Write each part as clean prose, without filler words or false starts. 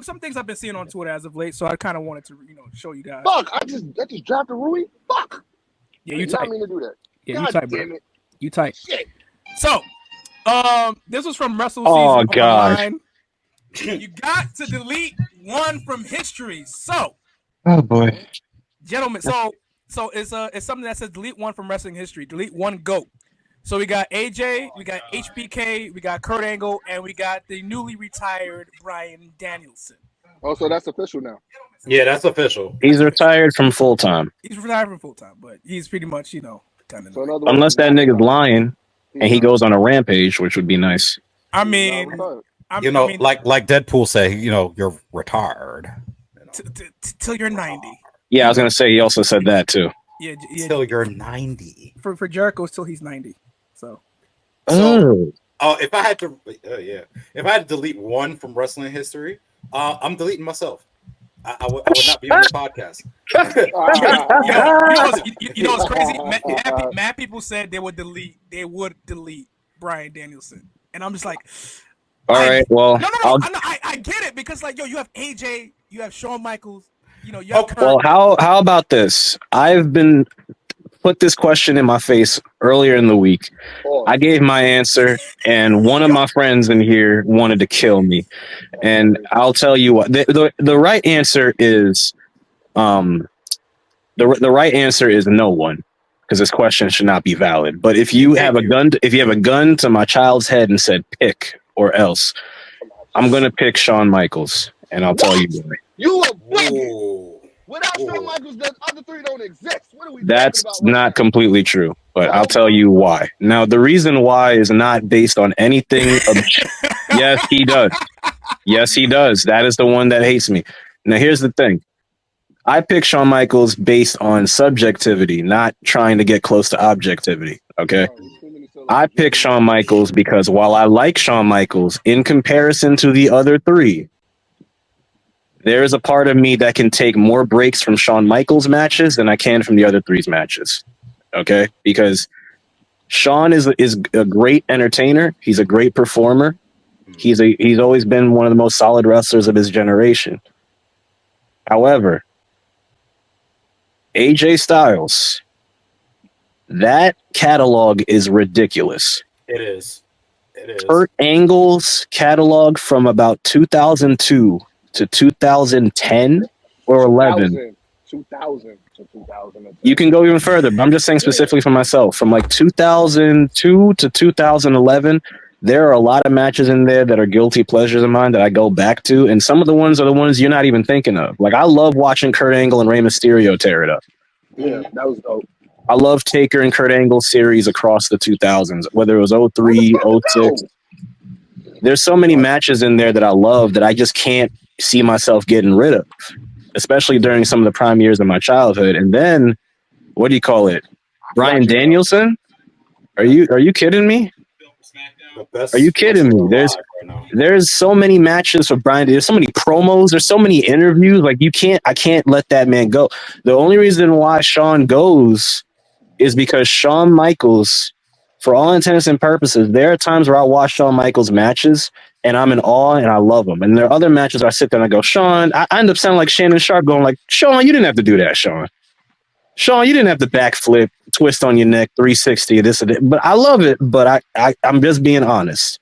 some things I've been seeing on Twitter as of late, so I kind of wanted to show you guys. Fuck! I just drafted Rui. Fuck! Yeah, you tight. Me to do that. Yeah, God you tight, damn bro. it. You tight. Shit. So, this was from WrestleSzn. Oh God! Online. You got to delete one from history. So, oh boy, gentlemen. So it's something that says delete one from wrestling history. Delete one GOAT. So we got AJ, we got HBK, we got Kurt Angle, and we got the newly retired Bryan Danielson. Oh, so that's official now. Yeah, that's official. he's retired from full time. He's retired from full time, but he's pretty much kind of. So unless that nigga's lying and he goes on a rampage, which would be nice. I mean, like Deadpool say, you're retired till you're 90. Yeah, I was gonna say he also said that too. Yeah. Till you're 90. For Jericho, till he's 90. So if I had to delete one from wrestling history, I'm deleting myself. I would not be on the podcast. you know what's crazy? Mad people said they would delete Bryan Danielson, and I'm just like, all right, well, no, I get it because you have AJ, you have Shawn Michaels, you have Kurt. Well, how about this? I've been put this question in my face earlier in the week. I gave my answer, and one of my friends in here wanted to kill me. And I'll tell you what, the right answer is, the right answer is no one, because this question should not be valid. But if you have a gun to my child's head and said pick or else, I'm gonna pick Shawn Michaels, and I'll tell you why. You a bigot. Without Shawn Michaels, the other three don't exist. What are we That's talking about not completely true, but I'll tell you why. Now, the reason why is not based on anything. Yes, he does. Yes, he does. That is the one that hates me. Now, here's the thing. I pick Shawn Michaels based on subjectivity, not trying to get close to objectivity. Okay. I pick Shawn Michaels because while I like Shawn Michaels, in comparison to the other three, there is a part of me that can take more breaks from Shawn Michaels matches than I can from the other three's matches. Okay? Because Shawn is a great entertainer. He's a great performer. He's always been one of the most solid wrestlers of his generation. However, AJ Styles, that catalog is ridiculous. It is. Kurt Angle's catalog from about 2002 to 2010 or 11. 2000 to 2010. You can go even further, but I'm just saying specifically for myself. From like 2002 to 2011, there are a lot of matches in there that are guilty pleasures of mine that I go back to, and some of the ones are the ones you're not even thinking of. Like, I love watching Kurt Angle and Rey Mysterio tear it up. Yeah, that was dope. I love Taker and Kurt Angle series across the 2000s, whether it was 03, 06. There's so many matches in there that I love that I just can't see myself getting rid of, especially during some of the prime years of my childhood. And then, what do you call it? Bryan Danielson? Are you kidding me? Are you kidding me? There's so many matches for Bryan. There's so many promos. There's so many interviews. Like, I can't let that man go. The only reason why Shawn goes is because Shawn Michaels, for all intents and purposes, there are times where I watch Shawn Michaels matches and I'm in awe and I love him. And there are other matches where I sit there and I go, Shawn, I end up sounding like Shannon Sharp going like, Shawn, you didn't have to do that, Shawn. Shawn, you didn't have to backflip, twist on your neck, 360, this and that. But I love it, but I'm just being honest.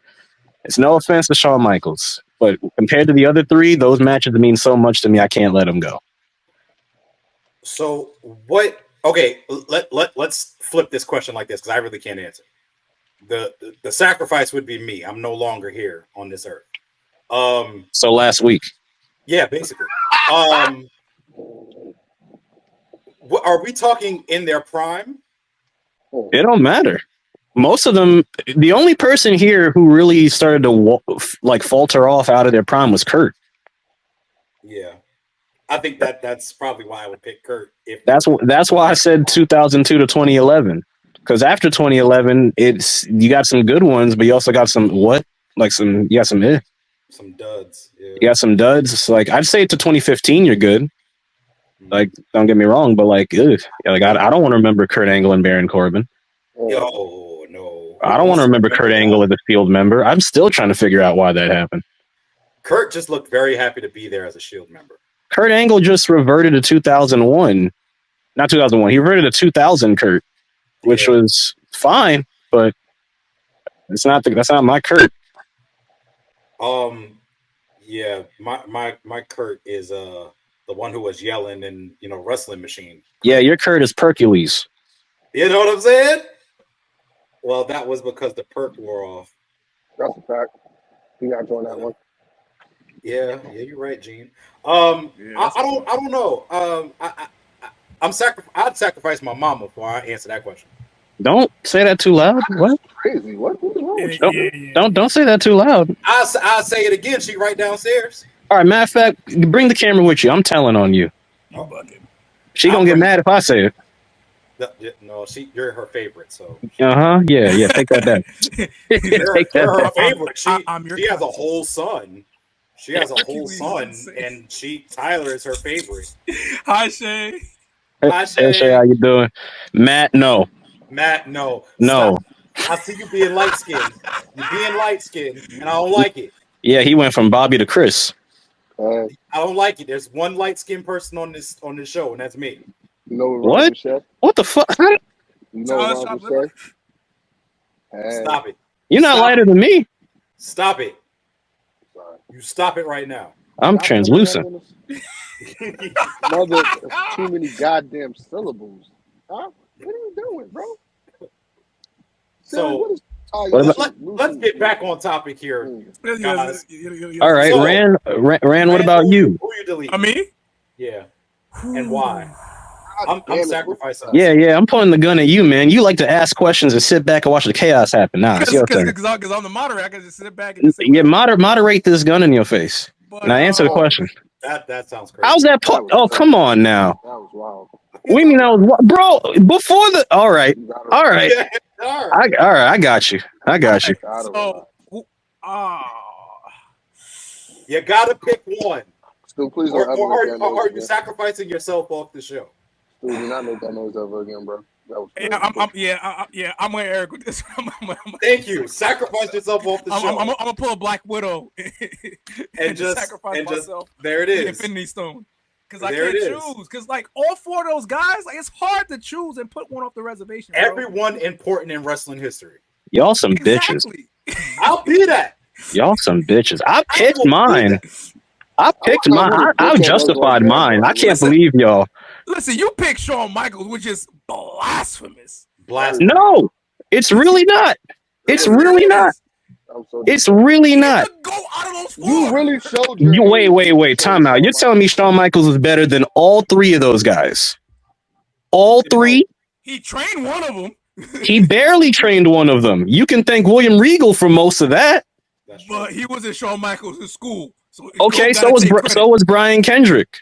It's no offense to Shawn Michaels, but compared to the other three, those matches mean so much to me, I can't let them go. So what? Okay, let's flip this question like this because I really can't answer. The sacrifice would be me. I'm no longer here on this earth. So last week. Yeah, basically. What are we talking in their prime? It don't matter. Most of them, the only person here who really started to falter off out of their prime was Kurt. Yeah, I think that's probably why I would pick Kurt. That's why I said 2002 to 2011. Because after 2011, you got some good ones, but you also got some some duds. Yeah. You got some duds. It's like, I'd say to 2015, you're good. Like, don't get me wrong, but I don't want to remember Kurt Angle and Baron Corbin. No. I don't want to remember Kurt Angle as a field member. I'm still trying to figure out why that happened. Kurt just looked very happy to be there as a Shield member. Kurt Angle just reverted to 2001. Not 2001. He reverted to 2000 Kurt, which was fine, but that's not my Kurt. Yeah, my Kurt is the one who was yelling in wrestling machine. Yeah, your Kurt is Percules. You know what I'm saying? Well, that was because the perk wore off. That's a fact. You got to on that one. Yeah, you're right, Gene. I don't know. I'd sacrifice my mama before I answer that question. Don't say that too loud. What? Crazy. What is wrong with you? Don't say that too loud. I'll say it again. She right downstairs. All right, matter of fact, bring the camera with you. I'm telling on you. She gonna get mad if I say it. No, you're her favorite, so. Yeah. Take that back. You're her favorite. She has a whole son. She has a whole son, and Tyler is her favorite. Hi, Shay. Hi, Shay. How you doing? Matt, no. No. Stop. I see you being light skinned. You're being light skinned, and I don't like it. Yeah, he went from Bobby to Chris. I don't like it. There's one light skinned person on this show, and that's me. You know what? What the fuck? You know what Stop it. You're not lighter than me. Stop it. You stop it right now. I'm translucent. Mother, that's too many goddamn syllables. Huh? What are you doing, bro? So let's get back on topic here, guys. All right, So, Rand. What about you? Who you deleting? Me? Yeah. And why? I'm sacrificing. Yeah. I'm pulling the gun at you, man. You like to ask questions and sit back and watch the chaos happen. Nah, it's your turn. Because I'm the moderator, I can just sit back and just say, moderate this gun in your face. Now answer the question. That sounds crazy. How's that? Oh, come on now. That was wild. We mean that was bro before the. All right. I got you. So, you gotta pick one. Still, please don't are you sacrificing yourself off the show? Still, do not make that noise ever again, bro. That was I'm with Eric with this. Thank you. Sacrifice yourself off the show. I'm gonna pull a Black Widow and just sacrifice myself. There it is. Infinity Stone. Because I can't choose. Because like all four of those guys, like it's hard to choose and put one off the reservation. Bro. Everyone important in wrestling history. Y'all some bitches. I'll be that. Y'all some bitches. I picked mine. I've justified mine. I can't believe y'all. Listen, you picked Shawn Michaels, which is blasphemous. No, it's really not. It's really not. It's really not. You really showed. Wait. Time out. You're telling me Shawn Michaels is better than all three of those guys? All three? He trained one of them. He barely trained one of them. You can thank William Regal for most of that. But he was in Shawn Michaels' school. So was Brian Kendrick.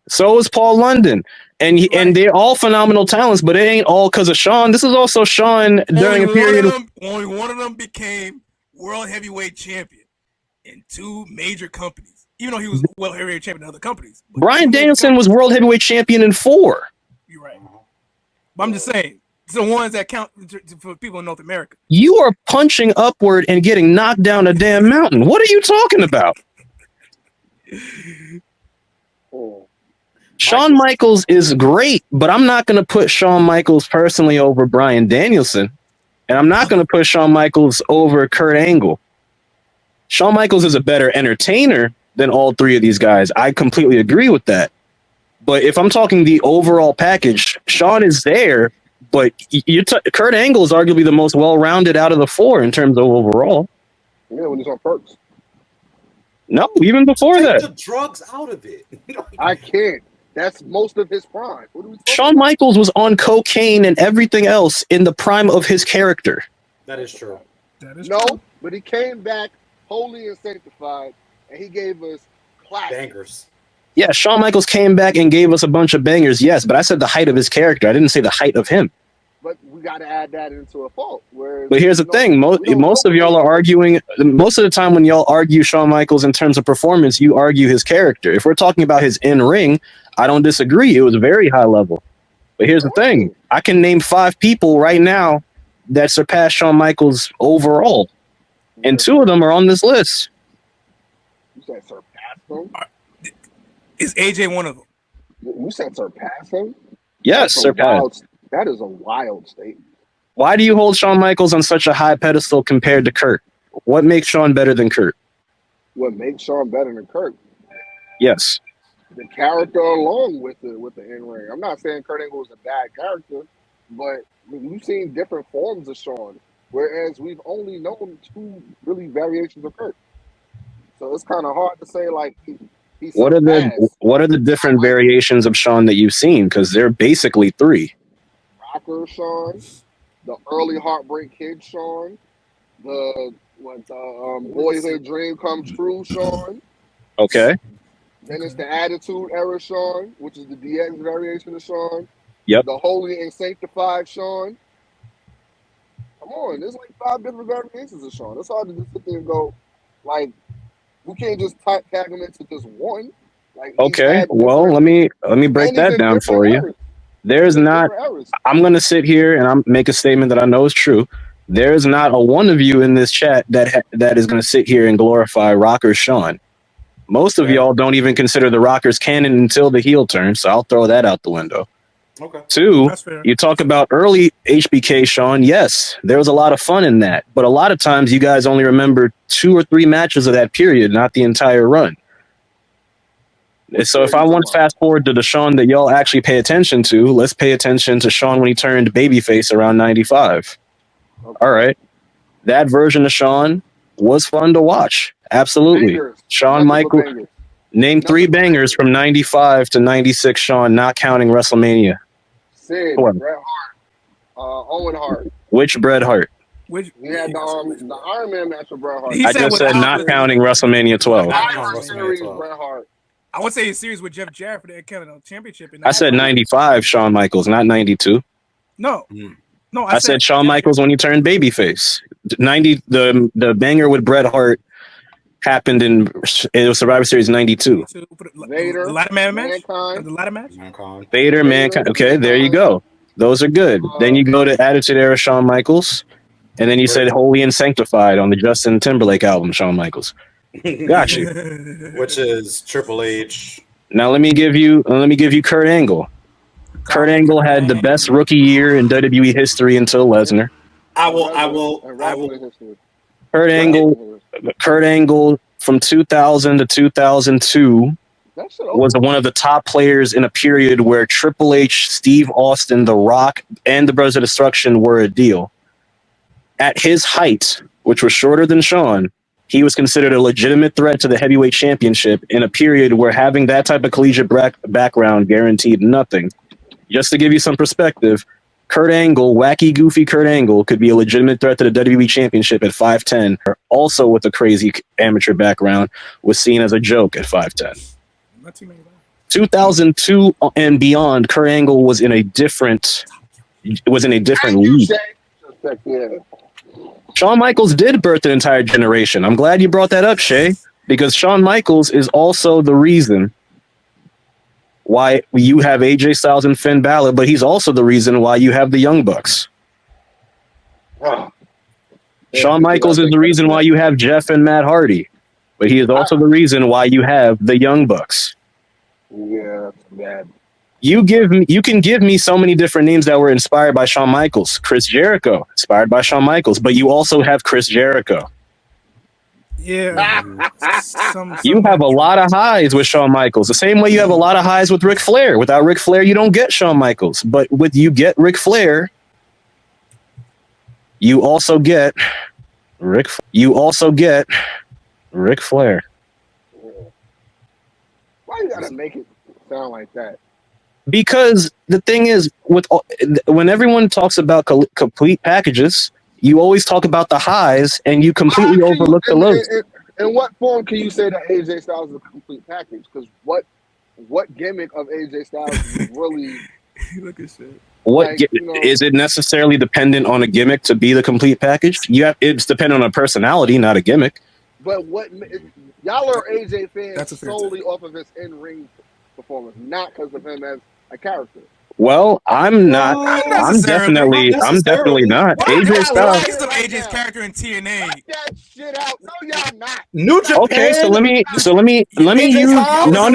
So was Paul London. And they're all phenomenal talents, but it ain't all because of Shawn. This is also Shawn during a period of only one of them became world heavyweight champion in two major companies. Even though he was world heavyweight champion in other companies. Bryan Danielson was world heavyweight champion in 4. You're right. But I'm just saying, it's the ones that count for people in North America. You are punching upward and getting knocked down a damn mountain. What are you talking about? Shawn Michaels is great, but I'm not going to put Shawn Michaels personally over Bryan Danielson, and I'm not going to put Shawn Michaels over Kurt Angle. Shawn Michaels is a better entertainer than all three of these guys. I completely agree with that. But if I'm talking the overall package, Shawn is there, but Kurt Angle is arguably the most well-rounded out of the 4 in terms of overall. Yeah, when he's on perks. No, even before that. Take the drugs out of it. I can't. That's most of his prime. Shawn Michaels was on cocaine and everything else in the prime of his character. That is true. True. But he came back holy and sanctified, and he gave us classics. Bangers. Yeah, Shawn Michaels came back and gave us a bunch of bangers, yes, but I said the height of his character. I didn't say the height of him. But we got to add that into a fault. But here's the thing. Most of y'all are arguing. Most of the time when y'all argue Shawn Michaels in terms of performance, you argue his character. If we're talking about his in-ring, I don't disagree. It was very high level. But here's the thing. I can name 5 people right now that surpass Shawn Michaels overall. And 2 of them are on this list. You said surpass him. Is AJ one of them? You said surpass him. Yes, surpass. That is a wild statement. Why do you hold Shawn Michaels on such a high pedestal compared to Kurt? What makes Shawn better than Kurt? What makes Shawn better than Kurt? Yes. The character along with the in-ring. I'm not saying Kurt Angle was a bad character, but we've seen different forms of Shawn, whereas we've only known 2 really variations of Kurt. So it's kind of hard to say like he's What are the different variations of Shawn that you've seen? Because they're basically 3. Rocker Shawn, the early Heartbreak Kid Shawn, the Boyhood Dream Come True Shawn. Okay. Then it's the Attitude Era Shawn, which is the DX variation of Shawn. Yep. The Holy and Sanctified Shawn. Come on, there's like 5 different variations of Shawn. It's hard to just sit there and go, like, we can't just tag him into just one. Like, okay, well, let me break that down for you. There's not. I'm gonna sit here and I'm make a statement that I know is true. There's not a one of you in this chat that is gonna sit here and glorify Rocker Shawn. Most of y'all don't even consider the Rockers canon until the heel turn, so I'll throw that out the window. Okay. 2, you talk about early HBK Shawn. Yes, there was a lot of fun in that, but a lot of times you guys only remember 2 or 3 matches of that period, not the entire run. So if I want to fast forward to the Shawn that y'all actually pay attention to, let's pay attention to Shawn when he turned babyface around 95. Okay. All right. That version of Shawn was fun to watch. Absolutely. Bangers. Shawn Michaels. Name 3 bangers from 95 to 96 Shawn, not counting WrestleMania. Sid, Bret Hart, Owen Hart. Which Bret Hart? We had the Iron Man match with Bret Hart. I just said not counting WrestleMania 12. Bret Hart. I would say a series with Jeff Jarrett for the Intercontinental Championship. I said 95 Shawn Michaels, not 92. No. No, I said Shawn Michaels when he turned babyface. 90 the banger with Bret Hart happened it was Survivor Series 92. Vader, the ladder match. The ladder match. Vader, Mankind. Okay, there you go. Those are good. Then you go to Attitude Era Shawn Michaels, and then you said Holy and Sanctified on the Justin Timberlake album, Shawn Michaels. Got you. Which is Triple H. Now let me give you Kurt Angle. Kurt Angle had the best rookie year in WWE history until Lesnar. I will. Kurt Angle from 2000 to 2002 was one of the top players in a period where Triple H, Steve Austin, The Rock, and the Brothers of Destruction were a deal. At his height, which was shorter than Shawn, he was considered a legitimate threat to the heavyweight championship in a period where having that type of collegiate background guaranteed nothing. Just to give you some perspective, Kurt Angle, wacky, goofy Kurt Angle, could be a legitimate threat to the WWE Championship at 5'10", also with a crazy amateur background, was seen as a joke at 5'10". 2002 and beyond, Kurt Angle was in a different league. Shawn Michaels did birth an entire generation. I'm glad you brought that up, Shay, because Shawn Michaels is also the reason why you have AJ Styles and Finn Balor, but he's also the reason why you have the Young Bucks. Shawn Michaels is the reason why you have Jeff and Matt Hardy, but he is also the reason why you have the Young Bucks. Yeah, that's bad. You can give me so many different names that were inspired by Shawn Michaels. Chris Jericho, inspired by Shawn Michaels, but you also have Chris Jericho. Yeah. You have a lot of highs with Shawn Michaels. The same way you have a lot of highs with Ric Flair. Without Ric Flair, you don't get Shawn Michaels. But with you get Ric Flair, you also get Ric Flair. Why you gotta make it sound like that? Because the thing is, when everyone talks about complete packages, you always talk about the highs and you completely overlook the lows. In what form can you say that AJ Styles is a complete package? Because what gimmick of AJ Styles is really look at shit. Is it necessarily dependent on a gimmick to be the complete package? It's dependent on a personality, not a gimmick. But y'all are AJ fans solely off of his in-ring performance, not because of him as a character. Well, I'm not. Not I'm necessarily. definitely not. Why AJ I Styles. like some AJ's character in TNA. Cut that shit out. No, y'all not. New Japan. Okay, so let me AJ use. Styles? No.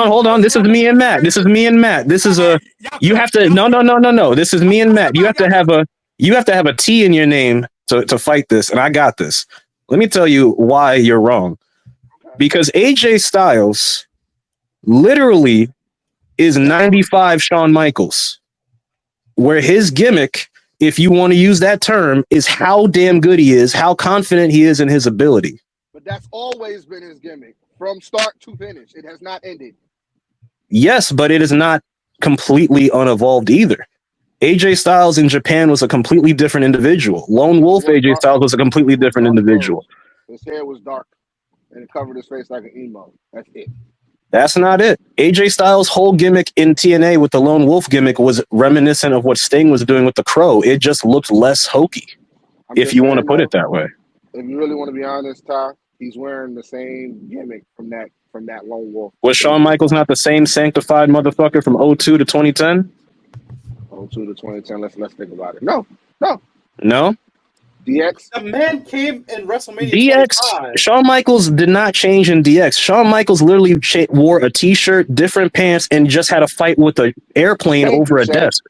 Hold on. This is me and Matt. This is a. You have to. No. This is me and Matt. You have to have a T in your name to fight this, and I got this. Let me tell you why you're wrong. Because AJ Styles literally is 95 Shawn Michaels, where his gimmick, if you want to use that term, is how damn good he is, how confident he is in his ability. But that's always been his gimmick from start to finish. It has not ended. Yes, but it is not completely unevolved either. AJ Styles in Japan was a completely different individual. Lone Wolf AJ Styles was a completely different individual. His hair was dark and it covered his face like an emo. That's it. That's not it. AJ Styles' whole gimmick in TNA with the Lone Wolf gimmick was reminiscent of what Sting was doing with the Crow. It just looked less hokey, if you want to put it that way. If you really want to be honest, Ty, he's wearing the same gimmick from that Lone Wolf. Was Shawn Michaels not the same sanctified motherfucker from 02 to 2010? 02 to 2010. Let's think about it. No. DX. The man came in WrestleMania. DX. 25. Shawn Michaels did not change in DX. Shawn Michaels literally wore a t-shirt, different pants, and just had a fight with an airplane over a desk.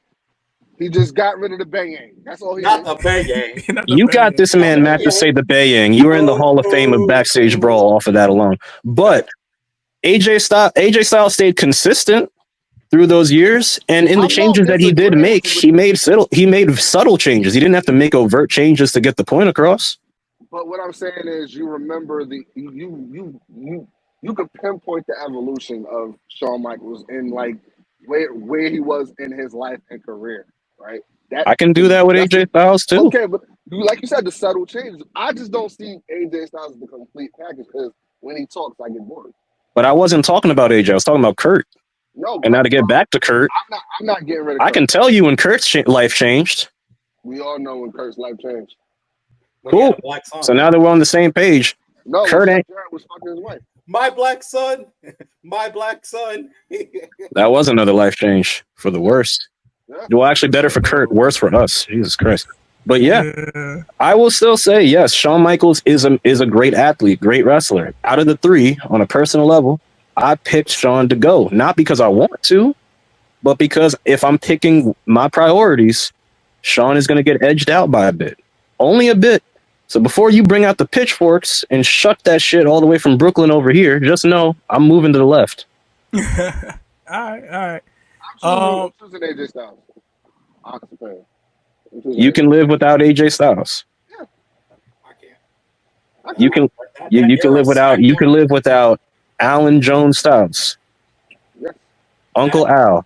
He just got rid of the banging. That's all he Not did. the banging. You got this man, Matt, to say the baying. You were in the Hall of Fame of Backstage Brawl off of that alone. But AJ Styles stayed consistent through those years, and in the changes that he did make, he made subtle changes. He didn't have to make overt changes to get the point across. But what I'm saying is, you remember you could pinpoint the evolution of Shawn Michaels in like where he was in his life and career, right? I can do that with AJ Styles too. Okay, but like you said, the subtle changes. I just don't see AJ Styles as the complete package because when he talks, I get bored. But I wasn't talking about AJ. I was talking about Kurt. No, and now to get back to Kurt, I'm not getting rid of Kurt. I can tell you when Kurt's life changed. We all know when Kurt's life changed. Cool. So now that we're on the same page, no, Kurt was fucking his wife. My black son. My black son. That was another life change for the worst. Yeah. Well, actually, better for Kurt, worse for us. Jesus Christ. But yeah, I will still say yes. Shawn Michaels is a great athlete, great wrestler. Out of the three, on a personal level, I picked Shawn to go, not because I want to, but because if I'm picking my priorities, Shawn is going to get edged out by a bit, only a bit. So before you bring out the pitchforks and shuck that shit all the way from Brooklyn over here, just know I'm moving to the left. All right. I'm choosing AJ Styles. You can live without AJ Styles. Yeah. You can live without Alan Jones Styles. Yes. Uncle Al.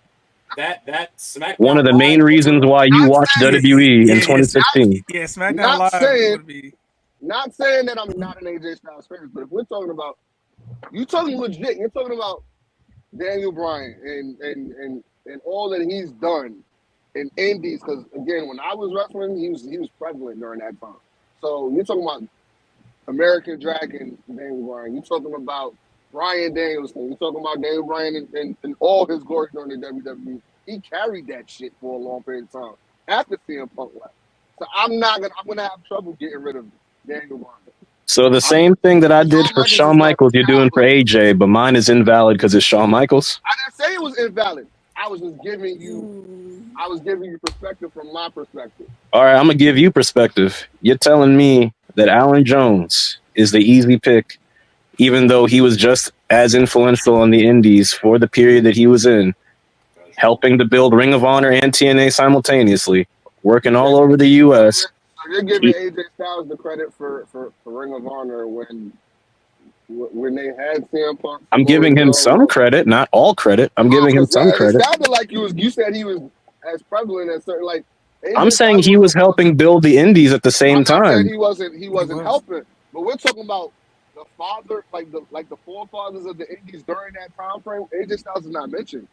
That SmackDown one of the main reasons why you watched WWE in 2016. Yeah, SmackDown Live. Not saying that I'm not an AJ Styles fan, but if we're talking about, you're talking about Daniel Bryan and all that he's done in indies. Because again, when I was wrestling, he was prevalent during that time. So you're talking about American Dragon, Daniel Bryan. You're talking about Bryan Danielson. You're talking about Daniel Bryan and all his glory during the WWE. He carried that shit for a long period of time after CM Punk left. So I'm gonna have trouble getting rid of Daniel Bryan. So the same thing that I did for Shawn Michaels, you're doing for AJ, but mine is invalid because it's Shawn Michaels. I didn't say it was invalid. I was just giving you perspective from my perspective. All right, I'm gonna give you perspective. You're telling me that Alan Jones is the easy pick, even though he was just as influential on the indies for the period that he was in, helping to build Ring of Honor and TNA simultaneously, working all over the U.S. So you're giving AJ Styles the credit for Ring of Honor when they had CM Punk. I'm giving him some credit, not all credit. I'm giving him some credit. It sounded like you said he was as prevalent as certain like. I'm saying he was helping build the indies at the same time. He wasn't helping, but we're talking about the father, like the forefathers of the indies during that time frame. AJ Styles is not mentioned.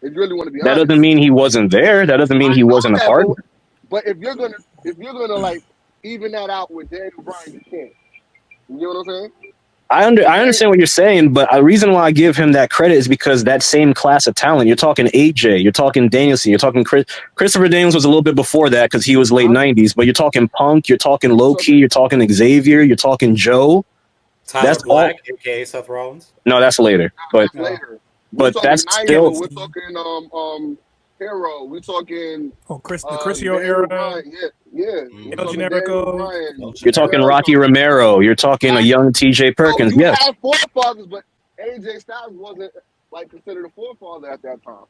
If you really want to be honest, that doesn't mean he wasn't there. That doesn't mean he wasn't a part. But if you're gonna like even that out with Daniel Bryan, you can't. You know what I'm saying? I understand what you're saying, but the reason why I give him that credit is because that same class of talent. You're talking AJ, you're talking Danielson, you're talking Christopher Daniels was a little bit before that because he was late '90s. But you're talking Punk, you're talking Low Key, you're talking Xavier, you're talking Joe. Tyler That's Black, aka Seth Rollins. No, that's later. But That's later. But that's still. We're talking Hero. We're talking the Chris Hero era. Ryan. Yeah. El Generico. You're talking Rocky Romero. You're talking a young TJ Perkins. You Yes. have forefathers, but AJ Styles wasn't like considered a forefather at that time.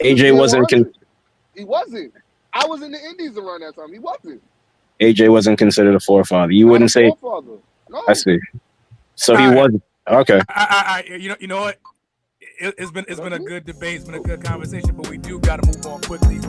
AJ wasn't. He wasn't. I was in the Indies around that time. He wasn't. AJ wasn't considered a forefather. You wouldn't say. Forefather. No. I see. So he was okay. You know what? It's been a good debate. It's been a good conversation, but we do got to move on quickly.